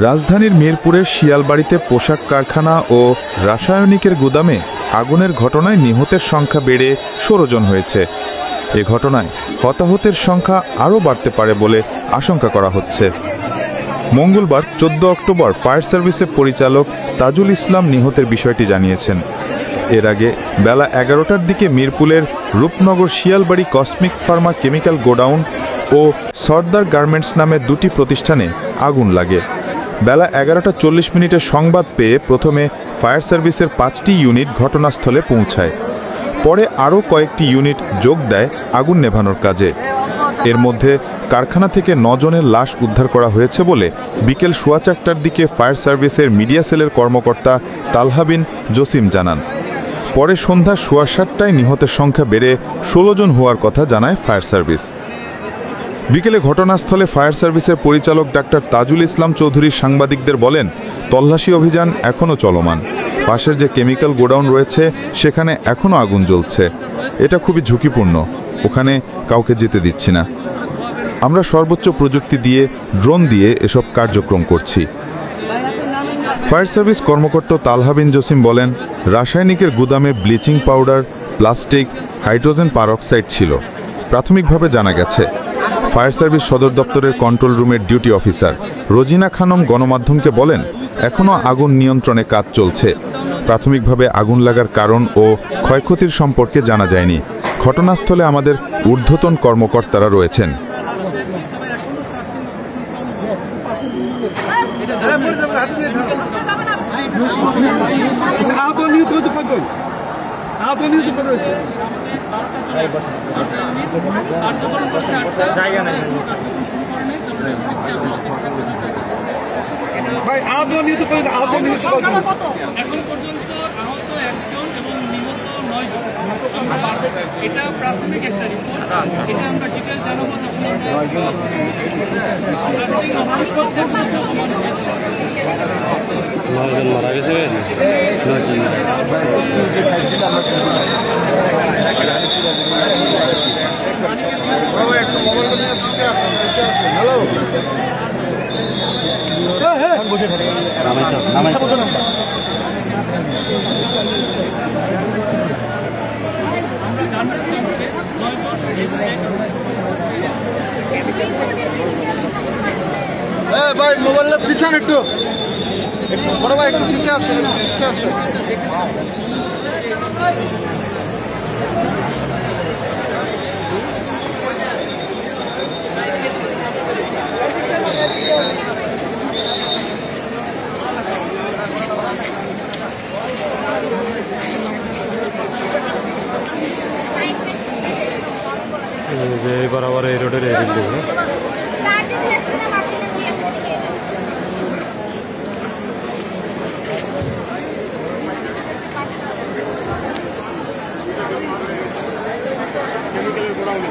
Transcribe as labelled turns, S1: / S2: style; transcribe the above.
S1: রাজধানীর মিরপুরের শিয়ালবাড়িতে পোশাক কারখানা ও রাসায়নিকের গুদামে আগুনের ঘটনায় নিহতের সংখ্যা বেড়ে 16 জন হয়েছে। এ ঘটনায় হতাহতের সংখ্যা আরও বাড়তে পারে বলে আশঙ্কা করা হচ্ছে। মঙ্গলবার 14 অক্টোবর ফায়ার সার্ভিসের পরিচালক তাজুল ইসলাম নিহতের বিষয়টি জানিয়েছেন। এর আগে বেলা 11টার দিকে মিরপুরের Rupnagar Shialbari Cosmic Pharma Chemical godown ও সর্দার গার্মেন্টস নামে দুটি প্রতিষ্ঠানে আগুন লাগে। বেলা 11টা 40 সংবাদ পেয়ে প্রথমে ফায়ার সার্ভিসের 5টি ইউনিট ঘটনাস্থলে পৌঁছায়। পরে আরও কয়েকটি ইউনিট যোগ দেয় আগুন নেভানোর কাজে। এর মধ্যে কারখানা থেকে 9 জনের লাশ উদ্ধার করা হয়েছে বলে বিকেল 4:15টার দিকে ফায়ার সার্ভিসের মিডিয়া সেলের কর্মকর্তা তালহা বিন জসিম জানান। পরে সন্ধ্যা 7:15টায় নিহতের সংখ্যা বেড়ে 16 জন হওয়ার কথা জানায় ফায়ার সার্ভিস। বিকেলে ঘটনাস্থলে ফায়ার সার্ভিসের পরিচালক ডাক্তার তাজুল ইসলাম চৌধুরী সাংবাদিকদের বলেন, তল্লাশি অভিযান এখনও চলমান। পাশের যে কেমিক্যাল গোডাউন রয়েছে সেখানে এখনও আগুন জ্বলছে। এটা খুবই ঝুঁকিপূর্ণ, ওখানে কাউকে যেতে দিচ্ছি না। আমরা সর্বোচ্চ প্রযুক্তি দিয়ে ড্রোন দিয়ে এসব কার্যক্রম করছি। ফায়ার সার্ভিস কর্মকর্তা তালহা বিন জসিম বলেন, রাসায়নিকের গুদামে bleaching powder, plastic, hydrogen peroxide ছিল। প্রাথমিকভাবে জানা গেছে। ফায়ার সার্ভিস সদর দপ্তরের কন্ট্রোল রুমের ডিউটি অফিসার রোজিনা খানম গণমাধ্যমকে বলেন, এখনও আগুন নিয়ন্ত্রণে কাজ চলছে। প্রাথমিকভাবে আগুন লাগার কারণ ও ক্ষয়ক্ষতির সম্পর্কে জানা যায়নি। ঘটনাস্থলে আমাদের ঊর্ধ্বতন কর্মকর্তারা রয়েছেন।
S2: ভাই আহত নিহত করে আহত নিহত এখন পর্যন্ত আহত 1 জন এবং নিহত 9 জন। এটা প্রাথমিক একটা রিপোর্ট, এটা আমরা ডিটেইলস জানাবো যখন
S3: মারা গেছে।
S2: হ্যালো ভাই মোবাইলটা পিছনে একটু বড় ভাই একটু পিছিয়ে আসুন, পিছিয়ে আসুন।
S3: बराबर এই রোডের এই বিল্ডিং
S2: কেমিক্যালের গোডাউনে